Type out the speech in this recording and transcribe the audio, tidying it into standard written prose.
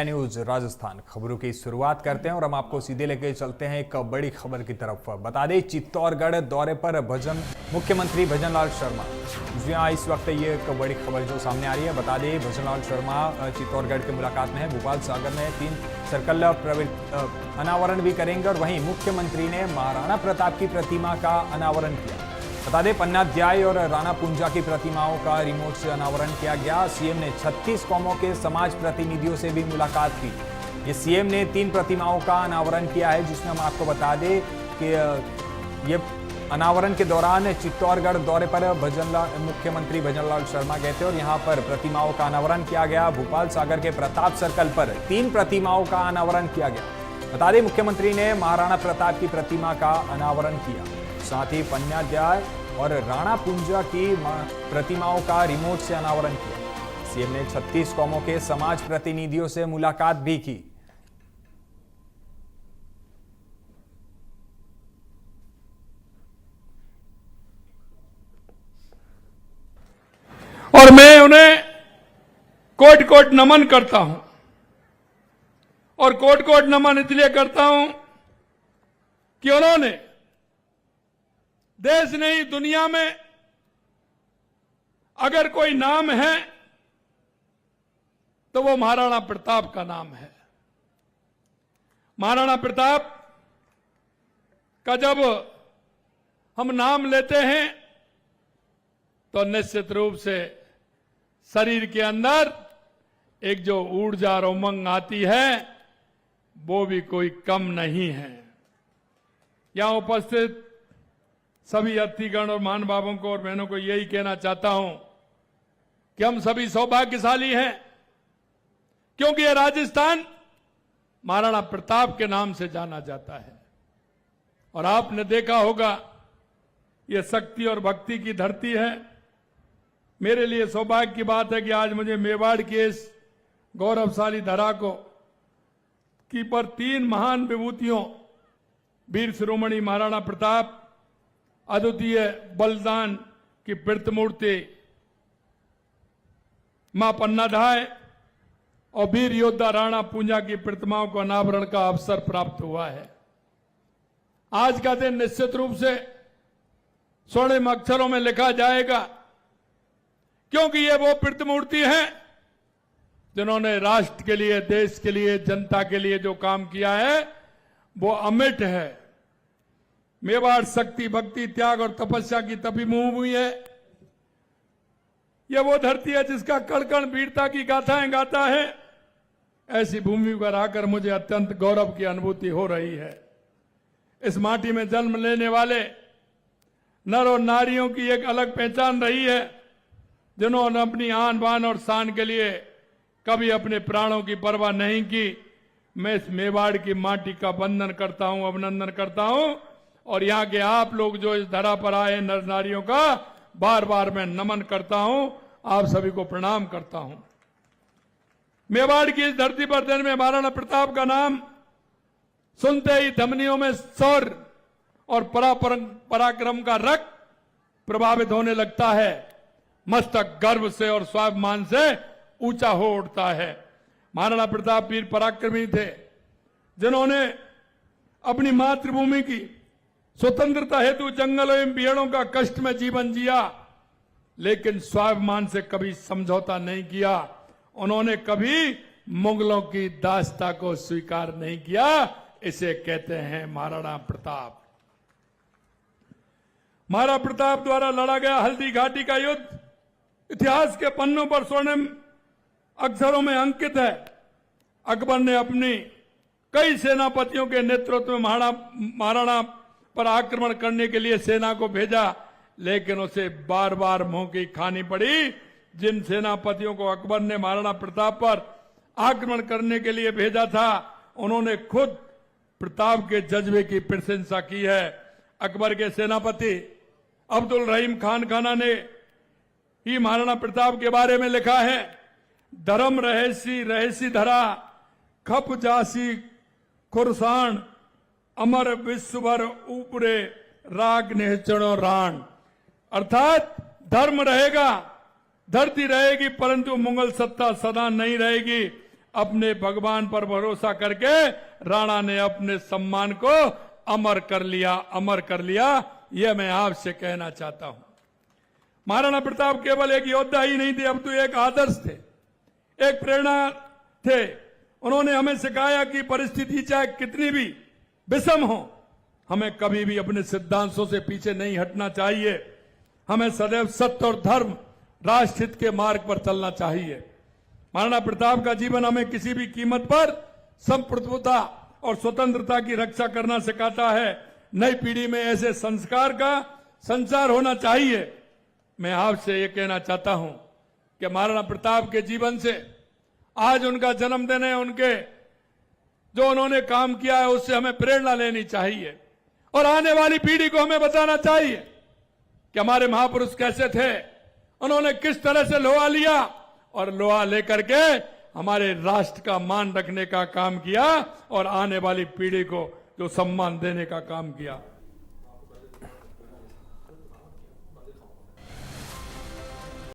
News Rajasthan खबरों की शुरुआत करते हैं और हम आपको सीधे लेके चलते हैं एक बड़ी खबर की तरफ। बता दें, चित्तौड़गढ़ दौरे पर मुख्यमंत्री भजनलाल शर्मा। जी हाँ, इस वक्त ये एक बड़ी खबर जो सामने आ रही है। बता दें, भजनलाल शर्मा चित्तौड़गढ़ की मुलाकात में है। भोपाल सागर में 3 सर्कल अनावरण भी करेंगे और वहीं मुख्यमंत्री ने महाराणा प्रताप की प्रतिमा का अनावरण किया। बता दें, पन्नाध्याय और राणा पुंजा की प्रतिमाओं का रिमोट से अनावरण किया गया। सीएम ने 36 कौमों के समाज प्रतिनिधियों से भी मुलाकात की। ये सीएम ने 3 प्रतिमाओं का अनावरण किया है, जिसमें हम आपको बता दें कि ये अनावरण के दौरान चित्तौड़गढ़ दौरे पर मुख्यमंत्री भजनलाल शर्मा गए थे और यहां पर प्रतिमाओं का अनावरण किया गया। भोपाल सागर के प्रताप सर्कल पर 3 प्रतिमाओं का अनावरण किया गया। बता दें, मुख्यमंत्री ने महाराणा प्रताप की प्रतिमा का अनावरण किया, साथ ही पन्नाध्याय और राणा पुंजा की प्रतिमाओं का रिमोट से अनावरण किया। सीएम ने 36 कौमों के समाज प्रतिनिधियों से मुलाकात भी की। और मैं उन्हें कोट कोट नमन करता हूं, और कोट कोट नमन इसलिए करता हूं कि उन्होंने देश नहीं दुनिया में अगर कोई नाम है तो वो महाराणा प्रताप का नाम है। महाराणा प्रताप का जब हम नाम लेते हैं तो निश्चित रूप से शरीर के अंदर एक जो ऊर्जा और उमंग आती है वो भी कोई कम नहीं है। यहां उपस्थित सभी अतिथिगण और महानुभावों को और बहनों को यही कहना चाहता हूं कि हम सभी सौभाग्यशाली हैं, क्योंकि यह राजस्थान महाराणा प्रताप के नाम से जाना जाता है। और आपने देखा होगा, यह शक्ति और भक्ति की धरती है। मेरे लिए सौभाग्य की बात है कि आज मुझे मेवाड़ की इस गौरवशाली धरा को की पर 3 महान विभूतियों वीर शिरोमणि महाराणा प्रताप, अद्वितीय बलिदान की प्रतिमूर्ति मां पन्नाधाय और वीर योद्धा राणा पूंजा की प्रतिमाओं को अनावरण का अवसर प्राप्त हुआ है। आज का दिन निश्चित रूप से स्वर्णिम अक्षरों में लिखा जाएगा, क्योंकि ये वो प्रतिमूर्ति हैं जिन्होंने राष्ट्र के लिए, देश के लिए, जनता के लिए जो काम किया है वो अमिट है। मेवाड़ शक्ति, भक्ति, त्याग और तपस्या की तपी भूमि है। यह वो धरती है जिसका कण कण वीरता की गाथाएं गाता है। ऐसी भूमि पर आकर मुझे अत्यंत गौरव की अनुभूति हो रही है। इस माटी में जन्म लेने वाले नर और नारियों की एक अलग पहचान रही है, जिन्होंने अपनी आन बान और शान के लिए कभी अपने प्राणों की परवाह नहीं की। मैं इस मेवाड़ की माटी का वंदन करता हूं, अभिनंदन करता हूं, और यहां के आप लोग जो इस धरा पर आए नर नारियों का बार बार मैं नमन करता हूं, आप सभी को प्रणाम करता हूं। मेवाड़ की इस धरती पर जन्मे महाराणा प्रताप का नाम सुनते ही धमनियों में शौर्य और पराक्रम का रक्त प्रभावित होने लगता है। मस्तक गर्व से और स्वाभिमान से ऊंचा हो उठता है। महाराणा प्रताप वीर पराक्रमी थे, जिन्होंने अपनी मातृभूमि की स्वतंत्रता हेतु जंगलों एवं पेड़ों का कष्ट में जीवन जिया, लेकिन स्वाभिमान से कभी समझौता नहीं किया। उन्होंने कभी मुगलों की दासता को स्वीकार नहीं किया। इसे कहते हैं महाराणा प्रताप। महाराणा प्रताप द्वारा लड़ा गया हल्दी घाटी का युद्ध इतिहास के पन्नों पर स्वर्णिम अक्षरों में अंकित है। अकबर ने अपनी कई सेनापतियों के नेतृत्व में महाराणा पर आक्रमण करने के लिए सेना को भेजा, लेकिन उसे बार बार मुंह की खानी पड़ी। जिन सेनापतियों को अकबर ने महाराणा प्रताप पर आक्रमण करने के लिए भेजा था, उन्होंने खुद प्रताप के जज्बे की प्रशंसा की है। अकबर के सेनापति अब्दुल रहीम खान खाना ने ही महाराणा प्रताप के बारे में लिखा है, धर्म रहसी रहसी धरा, खप जासी खुरसान, अमर विश्वभर ऊपरे राग निहचणो राण। अर्थात धर्म रहेगा, धरती रहेगी, परंतु मुगल सत्ता सदा नहीं रहेगी। अपने भगवान पर भरोसा करके राणा ने अपने सम्मान को अमर कर लिया। यह मैं आपसे कहना चाहता हूं। महाराणा प्रताप केवल एक योद्धा ही नहीं थे, अब तो एक आदर्श थे, एक प्रेरणा थे। उन्होंने हमें सिखाया कि परिस्थिति चाहे कितनी भी विषम हो, हमें कभी भी अपने सिद्धांतों से पीछे नहीं हटना चाहिए। हमें सदैव सत्य और धर्म, राष्ट्र हित के मार्ग पर चलना चाहिए। महाराणा प्रताप का जीवन हमें किसी भी कीमत पर संप्रभुता और स्वतंत्रता की रक्षा करना सिखाता है। नई पीढ़ी में ऐसे संस्कार का संचार होना चाहिए। मैं आपसे ये कहना चाहता हूं कि महाराणा प्रताप के जीवन से, आज उनका जन्मदिन है, उनके जो उन्होंने काम किया है उससे हमें प्रेरणा लेनी चाहिए और आने वाली पीढ़ी को हमें बताना चाहिए कि हमारे महापुरुष कैसे थे, उन्होंने किस तरह से लोहा लिया और लोहा लेकर के हमारे राष्ट्र का मान रखने का काम किया और आने वाली पीढ़ी को जो सम्मान देने का काम किया।